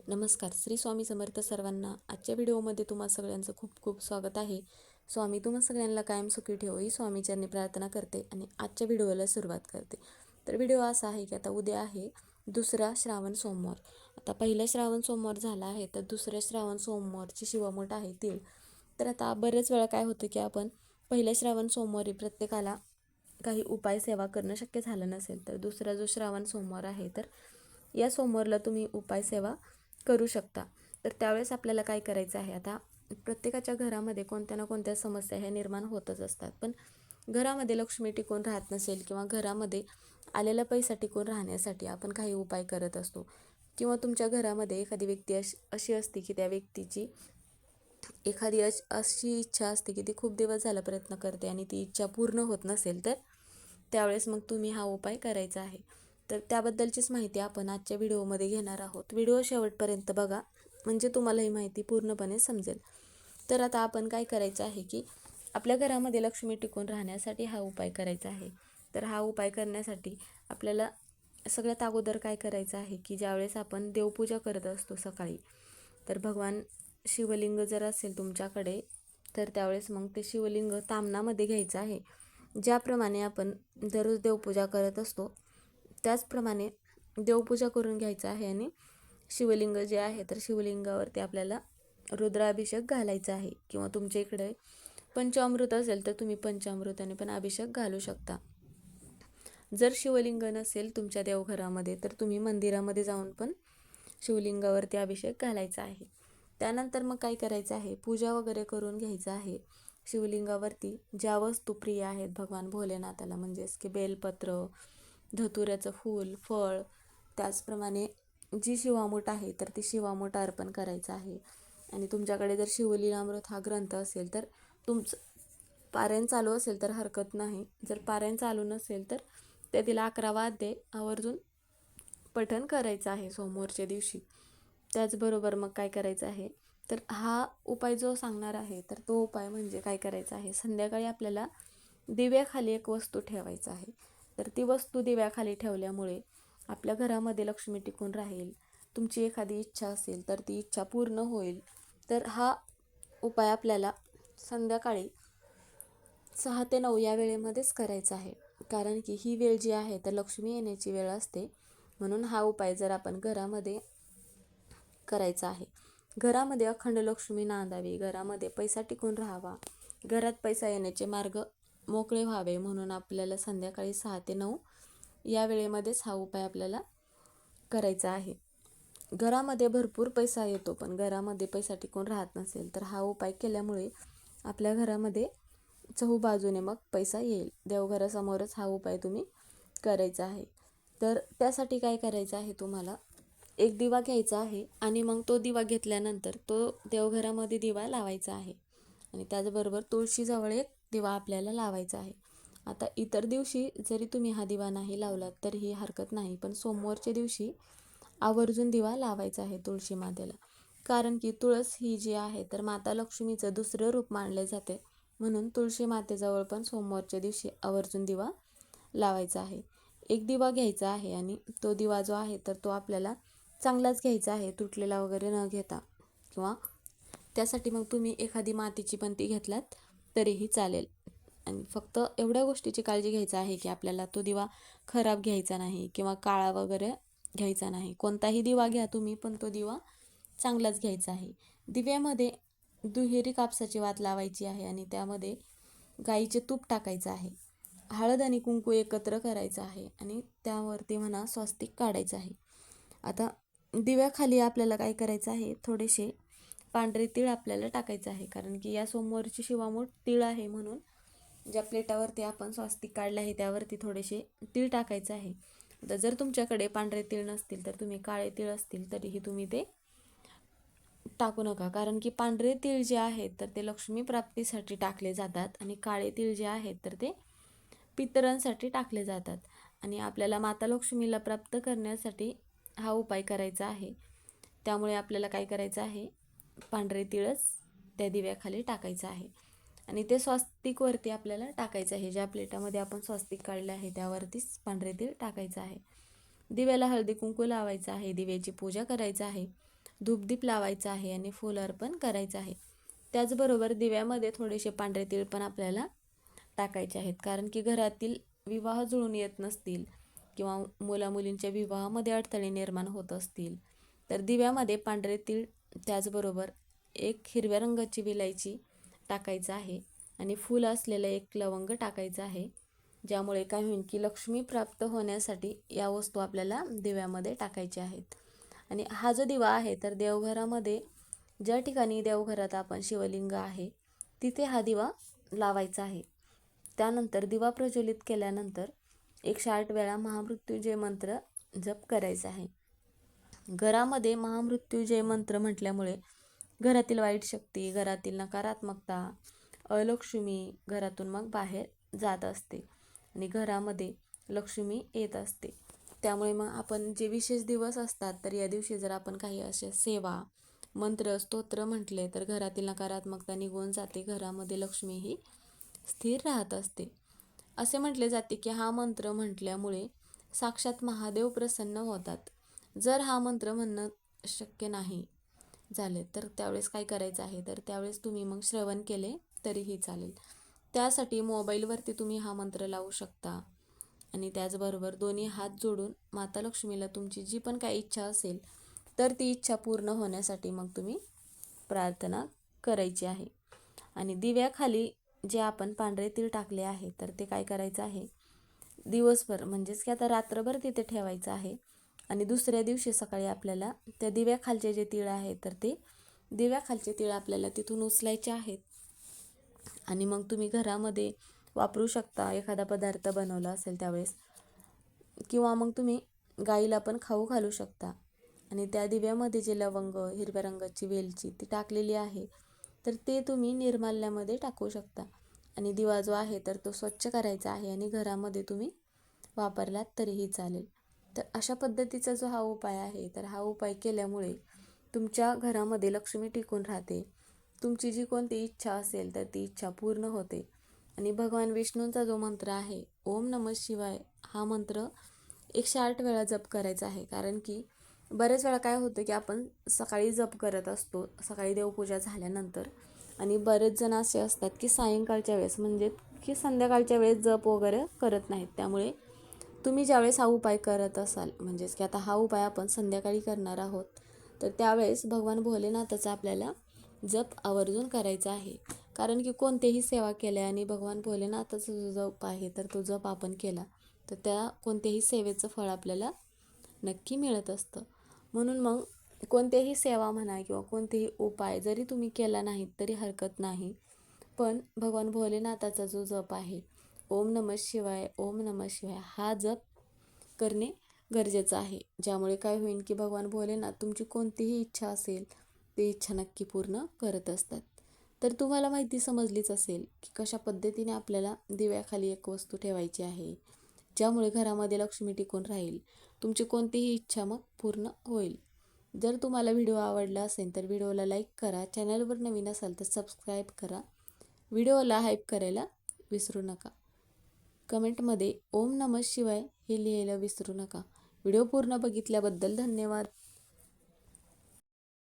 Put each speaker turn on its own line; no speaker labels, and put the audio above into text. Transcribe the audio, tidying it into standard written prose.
नमस्कार. श्री स्वामी समर्थ सर्वांना. आजच्या व्हिडिओमध्ये तुम्हा सगळ्यांचं खूप खूप स्वागत आहे. स्वामी तुम्हा सगळ्यांना कायम सुखी ठेवो ही स्वामीचरणी प्रार्थना करते आणि आजच्या व्हिडिओला सुरुवात करते. तर व्हिडिओ असा आहे की आता उद्या आहे दुसरा श्रावण सोमवार. आता पहिला श्रावण सोमवार झाला आहे, तर दुसऱ्या श्रावण सोमवारची शिवमूठ आहे तीळ. तर आता बरेच वेळा काय होतं की आपण पहिल्या श्रावण सोमवारी प्रत्येकाला काही उपाय सेवा करणं शक्य झालं नसेल, तर दुसरा जो श्रावण सोमवार आहे, तर या सोमवारला तुम्ही उपाय सेवा करू शकता. तर त्यावेळेस आपल्याला काय करायचं आहे, आता प्रत्येकाच्या घरामध्ये कोणत्या ना कोणत्या समस्या ह्या निर्माण होतच असतात. पण घरामध्ये लक्ष्मी टिकून राहत नसेल किंवा घरामध्ये आलेला पैसा टिकून राहण्यासाठी आपण काही उपाय करत असतो, किंवा तुमच्या घरामध्ये एखादी व्यक्ती अशी असते की त्या व्यक्तीची एखादी अशी इच्छा असते की ती खूप दिवस झाला प्रयत्न करते आणि ती इच्छा पूर्ण होत नसेल, तर त्यावेळेस मग तुम्ही हा उपाय करायचा आहे. तर त्याबद्दलचीच माहिती आपण आजच्या व्हिडिओमध्ये घेणार आहोत. व्हिडिओ शेवटपर्यंत बघा, म्हणजे तुम्हाला ही माहिती पूर्णपणे समजेल. तर आता आपण काय करायचं आहे की आपल्या घरामध्ये लक्ष्मी टिकून राहण्यासाठी हा उपाय करायचा आहे. तर हा उपाय करण्यासाठी आपल्याला सगळ्यात अगोदर काय करायचं आहे की ज्यावेळेस आपण देवपूजा करत असतो सकाळी, तर भगवान शिवलिंग जर असेल तुमच्याकडे, तर त्यावेळेस मग ते शिवलिंग तामनामध्ये घ्यायचं आहे. ज्याप्रमाणे आपण दररोज देवपूजा करत असतो त्याचप्रमाणे देवपूजा करून घ्यायचं आहे. आणि शिवलिंग जे आहे, तर शिवलिंगावरती आपल्याला रुद्राभिषेक घालायचा आहे, किंवा तुमच्या इकडे पंचामृत असेल तर तुम्ही पंचामृताने पण अभिषेक घालू शकता. जर शिवलिंग नसेल तुमच्या देवघरामध्ये, तर तुम्ही मंदिरामध्ये जाऊन पण शिवलिंगावरती अभिषेक घालायचा आहे. त्यानंतर मग काय करायचं आहे, पूजा वगैरे करून घ्यायचं आहे. शिवलिंगावरती ज्या वस्तू प्रिय आहेत भगवान भोलेनाथाला, म्हणजेच की बेलपत्र, धतुऱ्याचं फूल, फळ, त्याचप्रमाणे जी शिवामूठ आहे तर ती शिवामूठ अर्पण करायचं आहे. आणि तुमच्याकडे जर शिवलीलामृत हा ग्रंथ असेल, तर तुमचं पारायण चालू असेल तर हरकत नाही. जर पारायण चालू नसेल तर त्यातील 11 अध्याय आवर्जून पठण करायचं आहे सोमवारच्या दिवशी. त्याचबरोबर मग काय करायचं आहे, तर हा उपाय जो सांगणार आहे, तर तो उपाय म्हणजे काय करायचा आहे, संध्याकाळी आपल्याला दिव्याखाली एक वस्तू ठेवायचं आहे. तर ती वस्तू दिव्याखाली ठेवल्यामुळे आपल्या घरामध्ये लक्ष्मी टिकून राहील. तुमची एखादी इच्छा असेल तर ती इच्छा पूर्ण होईल. तर हा उपाय आपल्याला संध्याकाळी 6 ते 9 या वेळेमध्येच करायचा आहे, कारण की ही वेळ जी आहे तर लक्ष्मी येण्याची वेळ असते. म्हणून हा उपाय जर आपण घरामध्ये करायचा आहे, घरामध्ये अखंड लक्ष्मी नांदावी, घरामध्ये पैसा टिकून राहावा, घरात पैसा येण्याचे मार्ग मोकळे व्हावे, म्हणून आपल्याला संध्याकाळी 6 ते 9 या वेळेमध्येच हा उपाय आपल्याला करायचा आहे. घरामध्ये भरपूर पैसा येतो, पण घरामध्ये पैसा टिकून राहत नसेल, तर हा उपाय केल्यामुळे आपल्या घरामध्ये चहूबाजूने मग पैसा येईल. देवघरासमोरच हा उपाय तुम्ही करायचा आहे. तर त्यासाठी काय करायचं आहे, तुम्हाला एक दिवा घ्यायचा आहे आणि मग तो दिवा घेतल्यानंतर तो देवघरामध्ये दिवा लावायचा आहे. आणि त्याचबरोबर तुळशीजवळ एक दिवा आपल्याला लावायचा आहे. आता इतर दिवशी जरी तुम्ही हा दिवा नाही लावलात तरीही हरकत नाही, पण सोमवारच्या दिवशी आवर्जून दिवा लावायचा आहे तुळशी मातेला. कारण की तुळस ही जी आहे तर माता लक्ष्मीचं दुसरं रूप मानले जाते, म्हणून तुळशी मातेजवळ पण सोमवारच्या दिवशी आवर्जून दिवा लावायचा आहे. एक दिवा घ्यायचा आहे आणि तो दिवा जो आहे तर तो आपल्याला चांगलाच घ्यायचा आहे, तुटलेला वगैरे न घेता. किंवा त्यासाठी मग तुम्ही एखादी मातीची पणती घेतलात तरीही चालेल. आणि फक्त एवढ्या गोष्टीची काळजी घ्यायची आहे की आपल्याला तो दिवा खराब घ्यायचा नाही किंवा काळा वगैरे घ्यायचा नाही. कोणताही दिवा घ्या तुम्ही, पण तो दिवा चांगलाच घ्यायचा आहे. दिव्यामध्ये दुहेरी कापसाची वात लावायची आहे आणि त्यामध्ये गाईचे तूप टाकायचं आहे. हळद आणि कुंकू एकत्र करायचं आहे आणि त्यावरती म्हणा स्वस्तिक काढायचं आहे. आता दिव्याखाली आपल्याला काय करायचं आहे, थोडेसे पांढरे तीळ आपल्याला टाकायचं आहे, कारण की या सोमवारची शिवामूठ तीळ आहे, म्हणून ज्या प्लेटावरती आपण स्वस्तिक काढले आहे त्यावरती थोडेसे तीळ टाकायचं आहे. आता जर तुमच्याकडे पांढरे तीळ नसतील तर तुम्ही काळे तीळ असतील तरीही तुम्ही ते टाकू नका, कारण की पांढरे तीळ जे आहेत तर ते लक्ष्मी प्राप्तीसाठी टाकले जातात आणि काळे तीळ जे आहेत तर ते पितरांसाठी टाकले जातात. आणि आपल्याला माता लक्ष्मीला प्राप्त करण्यासाठी हा उपाय करायचा आहे. त्यामुळे आपल्याला काय करायचं आहे, पांढरे तीळच त्या दिव्याखाली टाकायचं आहे आणि ते स्वस्तिकवरती आपल्याला टाकायचं आहे. ज्या प्लेटामध्ये आपण स्वस्तिक काढले आहे त्यावरतीच पांढरे तीळ टाकायचं आहे. दिव्याला हळदी कुंकू लावायचं आहे, दिव्याची पूजा करायचं आहे. धूपदीप लावायचा आहे आणि फूल अर्पण करायचं आहे. त्याचबरोबर दिव्यामध्ये थोडेसे पांढरे तीळ पण आपल्याला टाकायचे आहेत, कारण की घरातील विवाह जुळून येत नसतील किंवा मुलामुलींच्या विवाहामध्ये अडथळे निर्माण होत असतील तर दिव्यामध्ये पांढरे तीळ, त्याचबरोबर एक हिरव्या रंगाची विलायची टाकायचं आहे आणि फूल असलेलं एक लवंग टाकायचं आहे. ज्यामुळे काय होईल की लक्ष्मी प्राप्त होण्यासाठी या वस्तू आपल्याला दिव्यामध्ये टाकायच्या आहेत. आणि हा जो दिवा आहे तर देवघरामध्ये ज्या ठिकाणी देवघरात आपण शिवलिंग आहे तिथे हा दिवा लावायचा आहे. त्यानंतर दिवा प्रज्वलित केल्यानंतर 108 वेळा महामृत्युंजय मंत्र जप करायचा आहे. घरामध्ये महामृत्युंजय मंत्र म्हटल्यामुळे घरातील वाईट शक्ती, घरातील नकारात्मकता, अलक्ष्मी घरातून मग बाहेर जात असते आणि घरामध्ये लक्ष्मी येत असते. त्यामुळे मग आपण जे विशेष दिवस असतात तर या दिवशी जर आपण काही असे सेवा, मंत्र, स्तोत्र म्हटले तर घरातील नकारात्मकता निघून जाते, घरामध्ये लक्ष्मी ही स्थिर राहत असते. असे म्हटले जाते की हा मंत्र म्हटल्यामुळे साक्षात महादेव प्रसन्न होतात. जर हा मंत्र म्हणणं शक्य नाही झाले तर त्यावेळेस काय करायचं आहे, तर त्यावेळेस तुम्ही मग श्रवण केले तरीही चालेल. त्यासाठी मोबाईलवरती तुम्ही हा मंत्र लावू शकता आणि त्याचबरोबर दोन्ही हात जोडून माता लक्ष्मीला तुमची जी पण काही इच्छा असेल तर ती इच्छा पूर्ण होण्यासाठी मग तुम्ही प्रार्थना करायची आहे. आणि दिव्याखाली जे आपण पांढरे तीळ टाकले आहे तर ते काय करायचं आहे, दिवसभर म्हणजेच की आता रात्रभर तिथे ठेवायचं आहे आणि दुसऱ्या दिवशी सकाळी आपल्याला त्या दिव्याखालचे जे तीळ आहे तर ते दिव्याखालचे तीळ आपल्याला तिथून उचलायचे आहेत आणि मग तुम्ही घरामध्ये वापरू शकता. एखादा पदार्थ बनवला असेल त्यावेळेस किंवा मग तुम्ही गाईला पण खाऊ घालू शकता. आणि त्या दिव्यामध्ये जे लवंग, हिरव्या रंगाची वेलची ती टाकलेली आहे तर ते तुम्ही निर्माल्यामध्ये टाकू शकता. आणि दिवा जो आहे तर तो स्वच्छ करायचा आहे आणि घरामध्ये तुम्ही वापरलात तरीही चालेल. तर अशा पद्धतीचा जो हा उपाय आहे तर हा उपाय केल्यामुळे तुमच्या घरामध्ये लक्ष्मी टिकून राहते. तुमची जी कोणती इच्छा असेल तर ती इच्छा पूर्ण होते. आणि भगवान विष्णूंचा जो मंत्र आहे ओम नमः शिवाय, हा मंत्र 108 वेळा जप करायचा आहे. कारण की बरेच वेळा काय होतं की आपण सकाळी जप करत असतो, सकाळी देवपूजा झाल्यानंतर, आणि बरेच जण असे असतात की सायंकाळच्या वेळेस म्हणजे की संध्याकाळच्या वेळेस जप वगैरे करत नाहीत. त्यामुळे तुम्ही ज्यावेळेस हा उपाय करत असाल, म्हणजेच की आता हा उपाय आपण संध्याकाळी करणार आहोत, तर त्यावेळेस भगवान भोलेनाथाचा आपल्याला जप आवर्जून करायचा आहे. कारण की कोणतेही सेवा केल्या आणि भगवान भोलेनाथाचा जो जप आहे तर तो जप आपण केला तर त्या कोणत्याही सेवेचं फळ आपल्याला नक्की मिळत असतं. म्हणून मग कोणतेही सेवा म्हणा किंवा कोणतेही उपाय जरी तुम्ही केला नाहीत तरी हरकत नाही, पण भगवान भोलेनाथाचा जो जप आहे ओम नमः शिवाय, ओम नमः शिवाय, हा जप करणे गरजेचं आहे. ज्यामुळे काय होईल की भगवान भोलेनाथ तुमची कोणतीही इच्छा असेल ती इच्छा नक्की पूर्ण करत असतात. तर तुम्हाला माहिती समजलीच असेल की कशा पद्धतीने आपल्याला दिव्याखाली एक वस्तू ठेवायची आहे, ज्यामुळे घरामध्ये लक्ष्मी टिकून राहील, तुमची कोणतीही इच्छा मग पूर्ण होईल. जर तुम्हाला व्हिडिओ आवडला असेल तर व्हिडिओला लाईक करा, चॅनलवर नवीन असाल तर सबस्क्राईब करा, व्हिडिओला हाईप करायला विसरू नका. कमेंटमध्ये ओम नमः शिवाय हे लिहायला विसरू नका. व्हिडिओ पूर्ण बघितल्याबद्दल धन्यवाद.